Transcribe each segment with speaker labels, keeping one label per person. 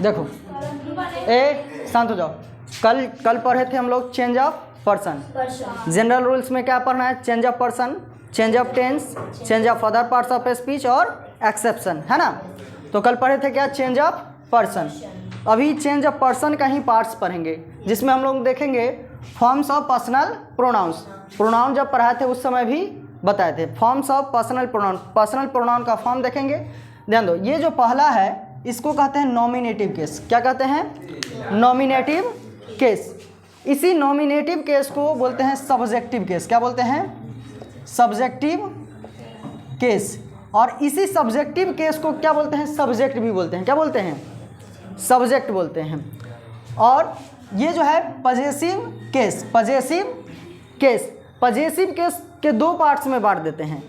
Speaker 1: देखो शांत हो जाओ। कल पढ़े थे हम लोग change of person. General rules में क्या पढ़ना है? Change of person, change of tense, change of other parts of speech और एक्सेप्शन, है ना। तो कल पढ़े थे क्या? Change of person. अभी चेंज ऑफ पर्सन का ही पार्ट्स पढ़ेंगे, जिसमें हम लोग देखेंगे forms of personal pronouns. Pronoun जब पढ़ाए थे उस समय भी बताए थे forms of personal pronoun. Personal pronoun का फॉर्म देखेंगे। ध्यान दो, ये जो पहला है इसको कहते हैं नॉमिनेटिव केस। क्या कहते हैं? Nominative case. इसी नॉमिनेटिव केस को बोलते हैं सब्जेक्टिव केस। क्या बोलते हैं? Subjective case. और इसी सब्जेक्टिव केस को क्या बोलते हैं? सब्जेक्ट भी बोलते हैं। क्या बोलते हैं? सब्जेक्ट बोलते हैं। और ये जो है possessive case. Possessive case, possessive case के दो पार्ट्स में बांट देते हैं।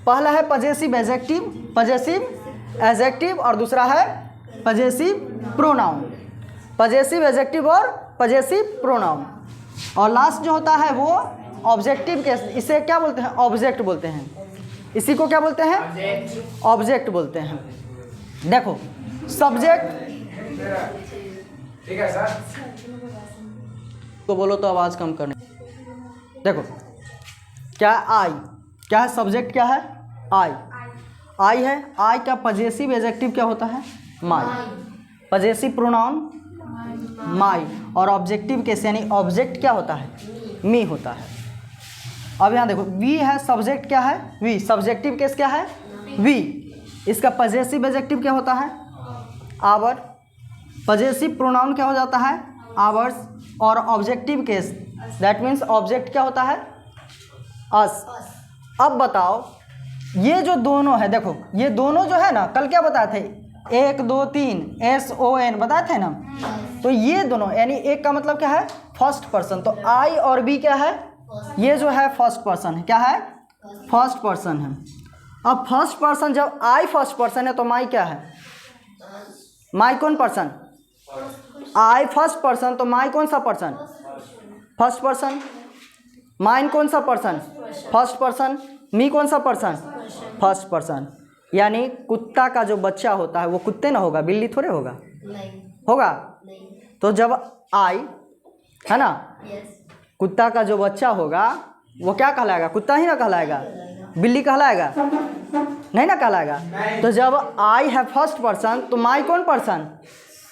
Speaker 1: पहला है पजेसिव एडजेक्टिव, पजेसिव एडजेक्टिव, और दूसरा है पजेसिव प्रोनाउन। पजेसिव एडजेक्टिव और पजेसिव प्रोनाउन। और लास्ट जो होता है वो ऑब्जेक्टिव केस। इसे क्या बोलते हैं? ऑब्जेक्ट बोलते हैं। इसी को क्या बोलते हैं? ऑब्जेक्ट बोलते हैं। देखो सब्जेक्ट, ठीक है सर, तो बोलो तो आवाज़ कम करने। देखो क्या आई, क्या है? सब्जेक्ट क्या है? आई। आई है। आई का पजेसिव एडजेक्टिव क्या होता है? माई। पजेसिव प्रोनाउन माई। और ऑब्जेक्टिव केस यानी ऑब्जेक्ट क्या होता है? मी होता है। अब यहाँ देखो वी है, सब्जेक्ट क्या है? वी। सब्जेक्टिव केस क्या है? वी। इसका पजेसिव एडजेक्टिव क्या होता है? आवर। पजेसिव प्रोनाउन क्या हो जाता है? आवर्स। और objective case that means object क्या होता है? अस। अब बताओ ये जो दोनों है, देखो ये दोनों जो है ना, कल क्या बताए थे? 1 2 3 SON बताए थे ना। तो ये दोनों यानी एक का मतलब क्या है? First person. तो आई और बी क्या है? ये जो है फर्स्ट पर्सन है। क्या है? फर्स्ट पर्सन है। अब फर्स्ट पर्सन, जब आई फर्स्ट पर्सन है तो माई क्या है? माई कौन पर्सन? आई फर्स्ट पर्सन, तो माई कौन सा पर्सन? First person. माइन कौन सा पर्सन? First person. मी कौन सा पर्सन? First person. यानी कुत्ता का जो बच्चा होता है वो कुत्ते ना होगा, बिल्ली थोड़े होगा? नहीं होगा। नहीं। तो जब आई है ना, कुत्ता का जो बच्चा होगा वो क्या कहलाएगा? कुत्ता ही ना कहलाएगा? बिल्ली कहलाएगा? नहीं ना कहलाएगा। तो जब आई है फर्स्ट पर्सन तो माई कौन पर्सन?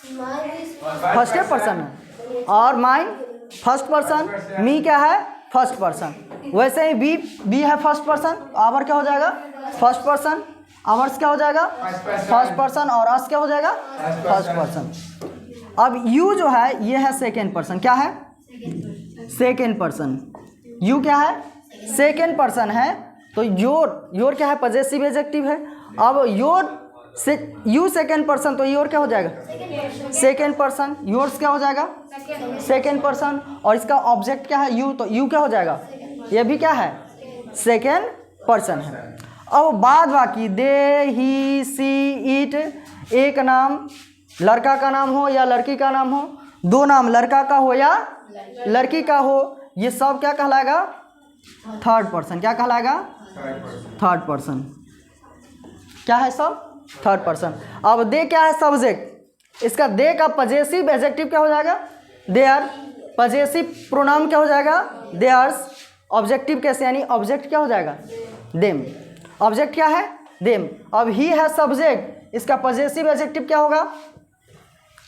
Speaker 1: फर्स्ट पर्सन है। और माइन फर्स्ट पर्सन। मी क्या है? First person. वैसे ही बी है फर्स्ट पर्सन, आवर क्या हो जाएगा? First person. आवर्स क्या हो जाएगा? First person. और अस क्या हो जाएगा? First person. अब यू जो है ये है सेकेंड पर्सन। क्या है? Second person. यू क्या है? सेकेंड पर्सन है। तो योर क्या है? पजेसिव एडजेक्टिव है। अब यू सेकेंड पर्सन, तो योर क्या हो जाएगा? Second person. योर्स क्या हो जाएगा? Second person. और इसका ऑब्जेक्ट क्या है? यू। तो यू क्या हो जाएगा? ये भी क्या है? सेकेंड पर्सन है। अब बाद बाकी दे, ही, सी, इट, एक नाम लड़का का नाम हो या लड़की का नाम हो, दो नाम लड़का का हो या लड़की का हो, ये सब क्या कहलाएगा? Third person. क्या कहलाएगा? Third person. क्या है सब? Third person. अब दे क्या है? सब्जेक्ट। इसका दे का पजेसिव एडजेक्टिव क्या हो जाएगा? देयर। पजेसिव प्रोनाउन क्या हो जाएगा? देयर्स। ऑब्जेक्टिव कैसे यानी ऑब्जेक्ट क्या हो जाएगा? देम। ऑब्जेक्ट क्या है? देम। अब ही है सब्जेक्ट, इसका पजेसिव एडजेक्टिव क्या होगा?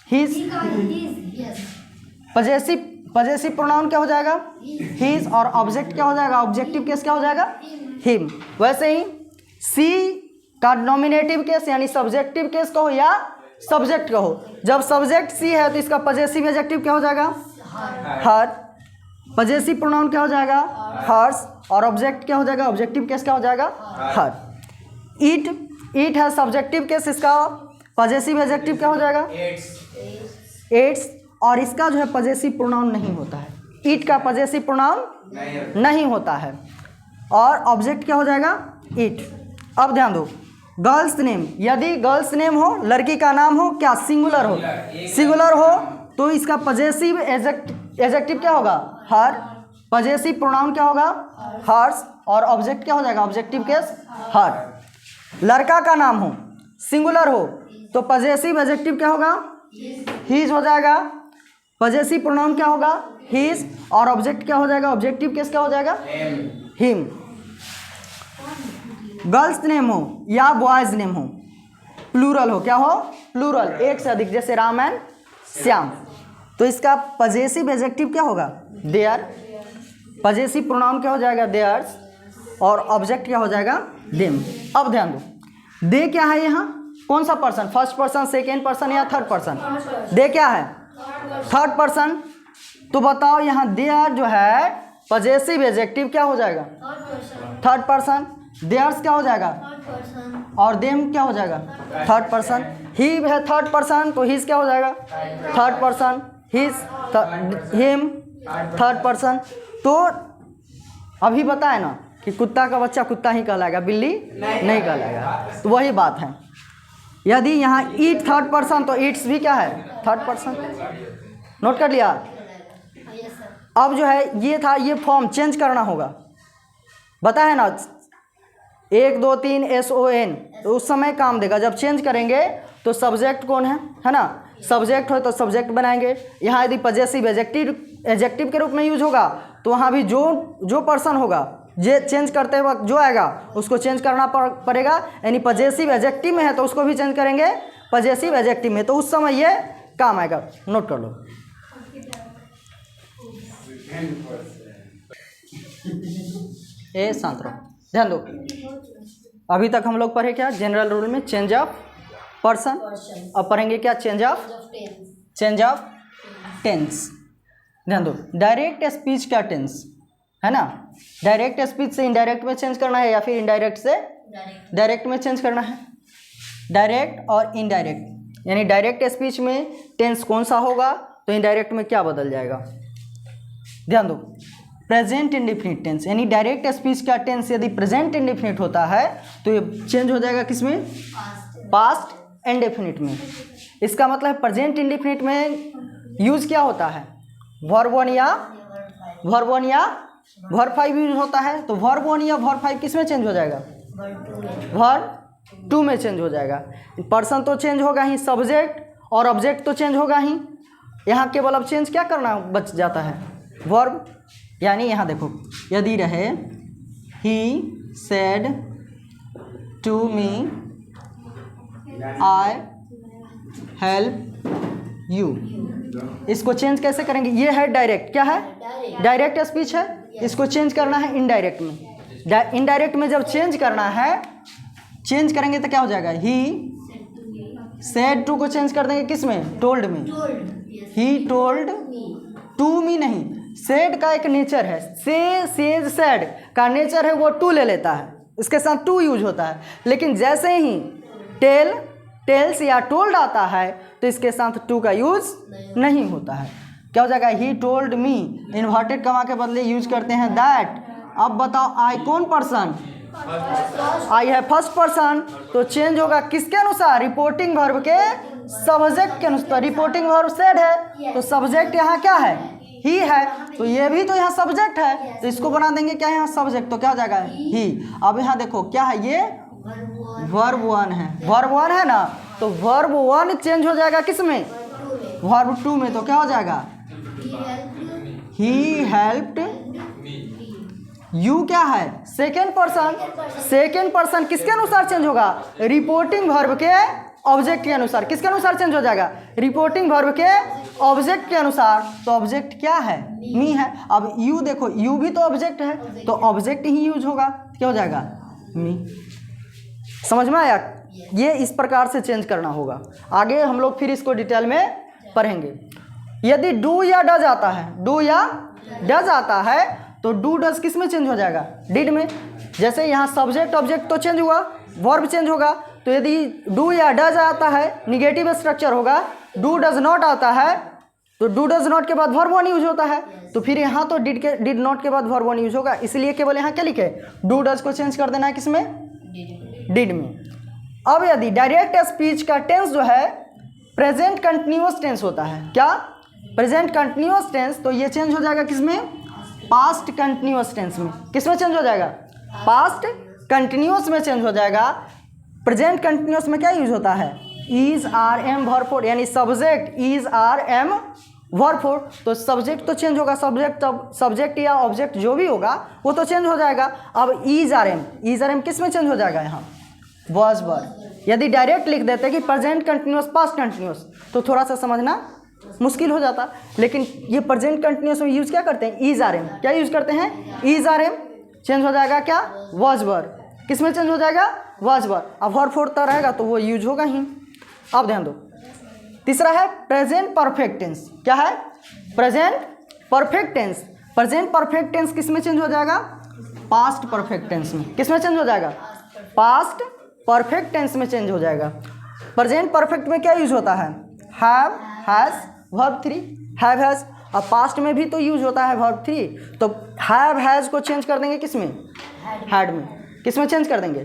Speaker 1: हिज। पजेसिव प्रोनाउन क्या हो जाएगा? हिज। और ऑब्जेक्ट क्या हो जाएगा? ऑब्जेक्टिव केस क्या हो जाएगा? हिम। वैसे ही सी का नॉमिनेटिव केस यानी सब्जेक्टिव केस कहो या सब्जेक्ट कहो। जब सब्जेक्ट सी है तो इसका पजेसिव एडजेक्टिव क्या हो जाएगा? हर। पजेसिव प्रोनाउन क्या हो जाएगा? हर्स। और ऑब्जेक्ट क्या हो जाएगा? ऑब्जेक्टिव केस क्या हो जाएगा? हर। इट है सब्जेक्टिव केस, इसका पजेसिव एडजेक्टिव क्या हो जाएगा? इट्स। और इसका जो है पजेसिव प्रोनाउन नहीं होता है। इट का पजेसिव प्रोनाउन नहीं होता है। और ऑब्जेक्ट क्या हो जाएगा? इट। अब ध्यान दो, गर्ल्स नेम, यदि गर्ल्स नेम हो, लड़की का नाम हो, क्या सिंगुलर हो? सिंगुलर हो तो इसका पजेसिव एडजेक्टिव क्या होगा? हर। पजेसिव प्रोनाउन क्या होगा? हर्स। और ऑब्जेक्ट क्या हो जाएगा? ऑब्जेक्टिव केस हर। लड़का का नाम हो, सिंगुलर हो तो पजेसिव एडजेक्टिव क्या होगा? हीज हो जाएगा। पजेसिव प्रोनाउन क्या होगा? हीज। और ऑब्जेक्ट क्या हो जाएगा? ऑब्जेक्टिव केस क्या हो जाएगा? हिम। गर्ल्स नेम हो या बॉयज नेम हो, प्लूरल हो, क्या हो? प्लूरल, एक से अधिक, जैसे राम एंड श्याम, तो इसका पजेसिव एडजेक्टिव क्या होगा? देयर। पजेसिव प्रोनाउन क्या हो जाएगा? देयर्स। और ऑब्जेक्ट क्या हो जाएगा? देम। अब ध्यान दो, दे क्या है यहाँ? कौन सा person? First person, second person या थर्ड पर्सन? दे क्या है? Third person. तो बताओ यहाँ देयर जो है पजेसिव एडजेक्टिव क्या हो जाएगा? Third person. देयर्स क्या हो जाएगा? और देम क्या हो जाएगा? Third person. ही है थर्ड पर्सन, तो हिज क्या हो जाएगा? Third person. His, him, third person. तो अभी बताए ना कि कुत्ता का बच्चा कुत्ता ही कहलाएगा, बिल्ली नहीं कहलाएगा। तो वही बात है, यदि यहाँ ईट थर्ड पर्सन तो ईट्स भी क्या है? Third person. नोट कर लिया? अब जो है ये था, ये फॉर्म चेंज करना होगा, बताए ना 1 2 3 SON, तो उस समय काम देगा। जब चेंज करेंगे तो सब्जेक्ट कौन है ना? सब्जेक्ट हो तो सब्जेक्ट बनाएंगे। यहाँ यदि पजेसिव एडजेक्टिव के रूप में यूज होगा तो वहाँ भी जो पर्सन होगा, ये चेंज करते वक्त जो आएगा उसको चेंज करना पड़ेगा। यानी पजेसिव एडजेक्टिव में है तो उसको भी चेंज करेंगे पजेसिव एडजेक्टिव में, तो उस समय ये काम आएगा। नोट कर लो। ए शांत रहो, ध्यान दो। अभी तक हम लोग पढ़े क्या? जनरल रूल में चेंज ऑफ पर्सन। अब पढ़ेंगे क्या? Change of tense. ध्यान दो, डायरेक्ट स्पीच का टेंस है ना? डायरेक्ट स्पीच से इनडायरेक्ट में चेंज करना है या फिर इनडायरेक्ट से डायरेक्ट में चेंज करना है। डायरेक्ट और इनडायरेक्ट, यानी डायरेक्ट स्पीच में टेंस कौन सा होगा तो इनडायरेक्ट में क्या बदल जाएगा? ध्यान दो, प्रेजेंट इंडिफिनिट टेंस, यानी डायरेक्ट स्पीच का टेंस यदि प्रेजेंट इंडिफिनिट होता है तो ये चेंज हो जाएगा किसमें? पास्ट इंडेफिनिट में। इसका मतलब प्रेजेंट इंडिफिनिट में यूज क्या होता है? वर्ब 1 या वर्ब 5 यूज होता है। तो वर्ब 1 या वर्ब 5 किस में चेंज हो जाएगा? वर्ब 2 में चेंज हो जाएगा। पर्सन तो चेंज होगा ही, सब्जेक्ट और ऑब्जेक्ट तो चेंज होगा ही। यहाँ केवल अब चेंज क्या करना बच जाता है? वर्ब। यानी यहाँ देखो, यदि रहे he said to me I help you, इसको चेंज कैसे करेंगे? ये है डायरेक्ट, क्या है? डायरेक्ट स्पीच है। इसको चेंज करना है इनडायरेक्ट में। इनडायरेक्ट में जब चेंज करना है, चेंज करेंगे तो क्या हो जाएगा? ही सेड टू को चेंज कर देंगे किस में? टोल्ड में। ही टोल्ड टू मी नहीं, सेड का एक नेचर है, सेज सेड का नेचर है वो टू ले लेता है, इसके साथ टू यूज होता है। लेकिन जैसे ही टेल्स या टोल्ड आता है तो इसके साथ टू का यूज नहीं होता है। क्या हो जाएगा? ही टोल्ड मी, इन्वर्टेड कमा के बदले यूज करते हैं दैट। अब बताओ आई कौन पर्सन? आई है फर्स्ट पर्सन, तो चेंज होगा किसके अनुसार? रिपोर्टिंग वर्ब के सब्जेक्ट के अनुसार। रिपोर्टिंग वर्ब सेड है तो सब्जेक्ट यहाँ क्या है? ही है। तो ये भी तो यहाँ सब्जेक्ट है, तो इसको बना देंगे क्या यहाँ? सब्जेक्ट। तो क्या हो जाएगा? ही। अब यहाँ देखो क्या है? ये वर्ब 1 है, वर्ब 1 है ना, तो वर्ब 1 चेंज हो जाएगा किस में? वर्ब 2 में। तो क्या हो जाएगा? ही हेल्प्ड यू क्या है? Second person. सेकेंड पर्सन किसके अनुसार चेंज होगा? रिपोर्टिंग वर्ब के ऑब्जेक्ट के अनुसार। किसके अनुसार चेंज हो जाएगा? रिपोर्टिंग वर्ब के ऑब्जेक्ट के अनुसार। तो ऑब्जेक्ट क्या है? मी है। अब यू देखो, यू भी तो ऑब्जेक्ट है, तो ऑब्जेक्ट ही यूज होगा। क्या हो जाएगा? मी। समझ में आया? ये इस प्रकार से चेंज करना होगा। आगे हम लोग फिर इसको डिटेल में पढ़ेंगे। यदि डू या डज आता है, डू या डज आता है तो डू डज किस में चेंज हो जाएगा? डिड में। जैसे यहाँ सब्जेक्ट ऑब्जेक्ट तो चेंज हुआ, वर्ब चेंज होगा। तो यदि डू या डज आता है निगेटिव स्ट्रक्चर होगा, डू डज नॉट आता है तो डू डज नॉट के बाद वर्ब 1 यूज होता है, तो फिर यहाँ तो डिड नॉट के बाद वर्ब 1 यूज होगा। इसलिए केवल यहाँ क्या लिखे? डू डज को चेंज कर देना है किसमें? डिड में। अब यदि डायरेक्ट स्पीच का टेंस जो है प्रेजेंट कंटिन्यूअस टेंस होता है, क्या? प्रेजेंट कंटिन्यूअस टेंस, तो ये चेंज हो जाएगा किसमें? पास्ट कंटिन्यूअस टेंस में। किसमें चेंज हो जाएगा? पास्ट कंटिन्यूअस में चेंज हो जाएगा। प्रेजेंट कंटिन्यूअस में क्या यूज होता है? Is are am verb four, यानी subject is are am verb four, तो सब्जेक्ट तो चेंज होगा, सब्जेक्ट या ऑब्जेक्ट जो भी होगा वो तो चेंज हो जाएगा। अब इज आर एम किस में चेंज हो जाएगा, यहाँ वॉज वर। यदि डायरेक्ट लिख देते कि प्रेजेंट कंटिन्यूअस पास्ट कंटिन्यूअस तो थोड़ा सा समझना मुश्किल हो जाता, लेकिन ये प्रेजेंट कंटिन्यूअस में यूज़ क्या करते हैं, इज आर एम। क्या यूज़ करते हैं, इज आर एम, चेंज हो जाएगा क्या, वॉज वर। किस में चेंज हो जाएगा, वॉज वर। अब वर्ब फोर तो रहेगा तो वो यूज होगा ही। अब ध्यान दो, तीसरा है प्रेजेंट परफेक्ट टेंस। क्या है, present perfect tense. Present perfect tense किस में चेंज हो जाएगा, पास्ट परफेक्ट टेंस में। किस में चेंज हो जाएगा, पास्ट परफेक्ट टेंस में चेंज हो जाएगा। प्रेजेंट परफेक्ट में क्या यूज होता है, have, has, verb three, have has. अब पास्ट में भी तो यूज होता है वर्ब थ्री, तो हैव हैज को चेंज कर देंगे किस में, हैड में। किस में चेंज कर देंगे,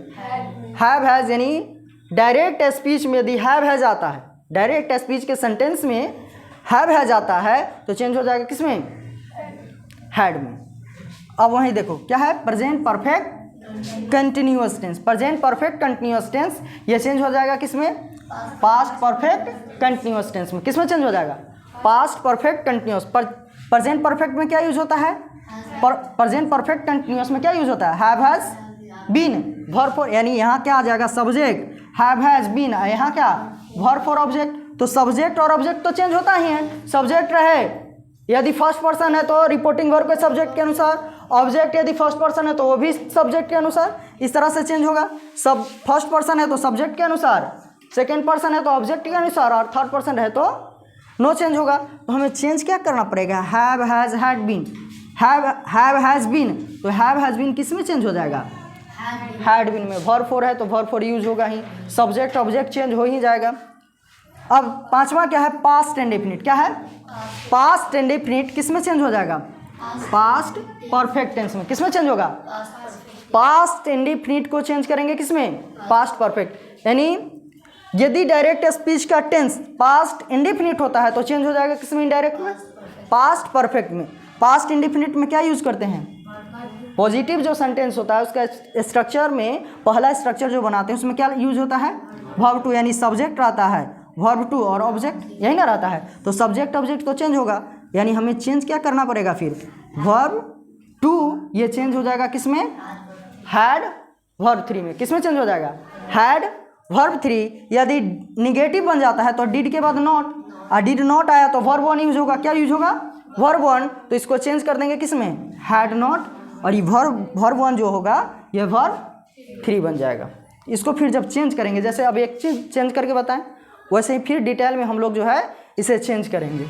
Speaker 1: हैव हैज। यानी डायरेक्ट स्पीच में यदि हैव हैज आता है, डायरेक्ट स्पीच के सेंटेंस में हैव हैज आता है तो चेंज हो जाएगा किस में, हैड में। अब वहीं देखो क्या है, present perfect continuous tense. Present perfect continuous tense ये चेंज हो जाएगा किस में, पास्ट परफेक्ट कंटिन्यूअस टेंस में। किस में चेंज हो जाएगा, past perfect continuous. Present perfect में क्या यूज होता है, प्रेजेंट परफेक्ट कंटिन्यूअस में क्या यूज होता है, have has been, verb four. यानी यहाँ क्या आ जाएगा, सब्जेक्ट हैव हैज बीन, यहाँ क्या, वर्ब फॉर ऑब्जेक्ट। तो सब्जेक्ट और ऑब्जेक्ट तो चेंज होता ही है। सब्जेक्ट रहे यदि फर्स्ट पर्सन है तो रिपोर्टिंग वर्ब के सब्जेक्ट के अनुसार, ऑब्जेक्ट यदि फर्स्ट पर्सन है तो वो भी सब्जेक्ट के अनुसार, इस तरह से चेंज होगा। सब फर्स्ट पर्सन है तो सब्जेक्ट के अनुसार, सेकेंड पर्सन है तो ऑब्जेक्ट के अनुसार, और थर्ड पर्सन है तो नो चेंज होगा। तो हमें चेंज क्या करना पड़ेगा, have has had been, have has been, तो हैव हैज बीन किस में चेंज हो जाएगा, हैड बीन में। वर्ब फोर है तो वर्ब फोर यूज होगा ही, सब्जेक्ट ऑब्जेक्ट चेंज हो ही जाएगा। अब पांचवा क्या है, पास्ट इंडेफिनिट। क्या है, पास्ट इंडेफिनिट किस में चेंज हो जाएगा, पास्ट परफेक्ट टेंस में। किस में चेंज होगा, पास्ट इंडेफिनिट को चेंज करेंगे किस में, पास्ट परफेक्ट। यानी यदि डायरेक्ट स्पीच का टेंस पास्ट इंडेफिनिट होता है तो चेंज हो जाएगा किस में, इनडायरेक्ट में, पास्ट परफेक्ट में। पास्ट इंडेफिनिट में क्या यूज करते हैं, पॉजिटिव जो सेंटेंस होता है उसका स्ट्रक्चर में पहला स्ट्रक्चर जो बनाते हैं उसमें क्या यूज होता है, वर्ब टू। यानी सब्जेक्ट रहता है, वर्ब टू और ऑब्जेक्ट यही ना रहता है, तो सब्जेक्ट ऑब्जेक्ट तो चेंज होगा। यानी हमें चेंज क्या करना पड़ेगा फिर, वर्ब टू ये चेंज हो जाएगा किस में, हैड वर्ब थ्री में। किस में चेंज हो जाएगा, हैड वर्ब थ्री। यदि निगेटिव बन जाता है तो डिड के बाद नॉट, और डिड नॉट आया तो वर्ब वन यूज होगा। क्या यूज होगा, वर्ब वन। तो इसको चेंज कर देंगे किस में, हैड नॉट, और ये वर्ब वन जो होगा ये वर्ब थ्री बन जाएगा। इसको फिर जब चेंज करेंगे, जैसे अब एक चीज़ चेंज करके बताएं, वैसे ही फिर डिटेल में हम लोग जो है इसे चेंज करेंगे।